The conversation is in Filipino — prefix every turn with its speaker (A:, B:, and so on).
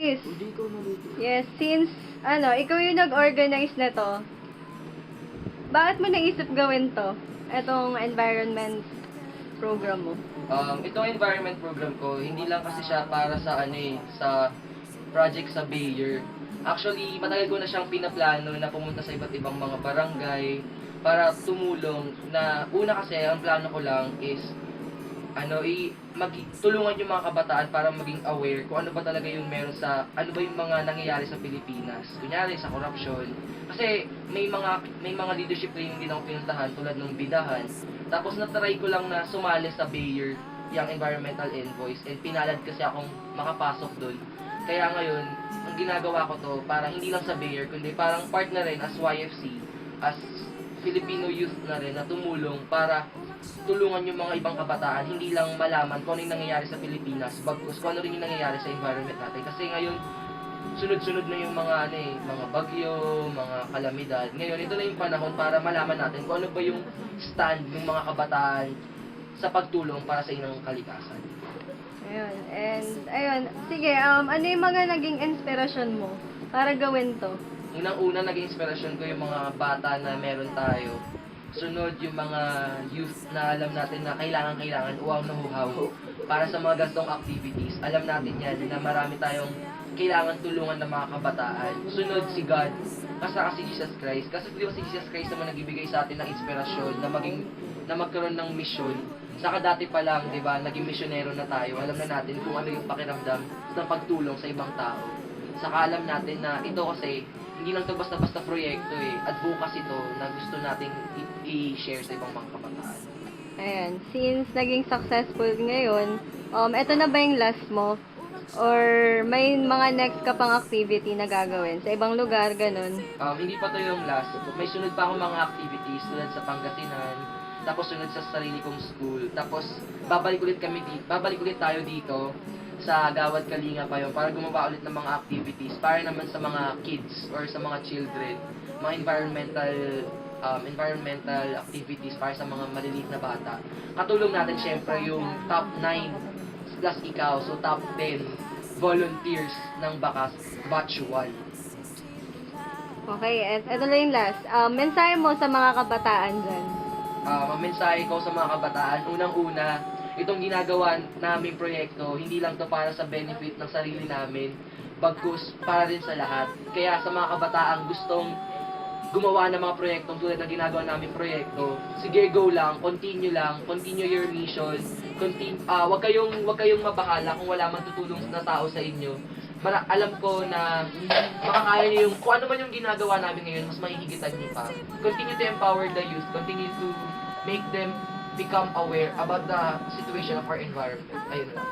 A: Yes.
B: Hindi ikaw naluto.
A: Yes, since, ikaw yung nag-organize na to, bakit mo naisip gawin to? Itong environment program mo.
B: Itong environment program ko, hindi lang kasi siya para sa sa project sa Bayer. Actually, matagal ko na siyang pinaplano na pumunta sa iba't ibang mga barangay para tumulong na una kasi ang plano ko lang is tulungan yung mga kabataan para maging aware kung ano ba talaga yung meron sa ano ba yung mga nangyayari sa Pilipinas. Kunyari sa corruption. Kasi may mga leadership training din ako pinuntahan tulad ng bidahan. Tapos na-try ko lang na sumali sa Bayer, yung environmental envoys, and pinalad kasi akong makapasok doon. Kaya ngayon, ang ginagawa ko to para hindi lang sa Bayer, kundi parang part na rin as YFC, as Filipino youth na rin na tumulong para tulungan yung mga ibang kabataan, hindi lang malaman kung ano yung nangyayari sa Pilipinas, bagkus kung ano rin yung nangyayari sa environment natin. Kasi ngayon, sunod-sunod na yung mga mga bagyo, mga kalamidad. Ngayon, ito na yung panahon para malaman natin kung ano ba yung stand ng mga kabataan sa pagtulong para sa inyong kalikasan.
A: Ayun. And, ayun. Sige, ano yung mga naging inspirasyon mo para gawin to?
B: Unang-una, naging inspirasyon ko yung mga bata na meron tayo. Sunod, yung mga youth na alam natin na kailangan uwaw na huhaw para sa mga gastong activities. Alam natin yan na marami tayong kailangan tulungan ng mga kabataan. Sunod, si God. Kasama si Jesus Christ. Kasi di ba si Jesus Christ naman nagbibigay sa atin ng inspirasyon na magkaroon ng misyon. Saka dati pa lang, di ba, naging misyonero na tayo. Alam na natin kung ano yung pakiramdam ng pagtulong sa ibang tao. Saka alam natin na ito kasi hindi lang to basta-basta proyekto advocacy to na gusto nating i-share sa ibang mga kabataan.
A: Ayan. Since naging successful ngayon, eto na ba yung last mo? Or may mga next ka pang activity na gagawin sa ibang lugar, ganun?
B: Hindi pa to yung last. May sunod pa akong mga activities tulad sa Pangasinan, tapos sunod sa sarili kong school, tapos babalik ulit tayo dito sa Gawad Kalinga pa yun para gumawa ulit ng mga activities para naman sa mga kids or sa mga children, mga environmental activities para sa mga maliliit na bata. Katulong natin syempre yung top 9 plus ikaw, so top 10 volunteers ng Bakas Batch 1.
A: Okay, at ito na yung last. Mensahe mo sa mga kabataan dyan.
B: Ang mensahe ko sa mga kabataan, unang-una, itong ginagawa naming proyekto, hindi lang to para sa benefit ng sarili namin, bagkus para rin sa lahat. Kaya sa mga kabataang gustong gumawa ng mga proyektong tulad ng ginagawa namin proyekto, sige, go lang, continue your mission, wag kayong mabahala kung wala man tutulong na tao sa inyo. Alam ko na makakaya niyo yung kung ano man yung ginagawa namin ngayon, mas mahihigitan niyo pa. Continue to empower the youth, continue to make them become aware about the situation of our environment. Ayun lang.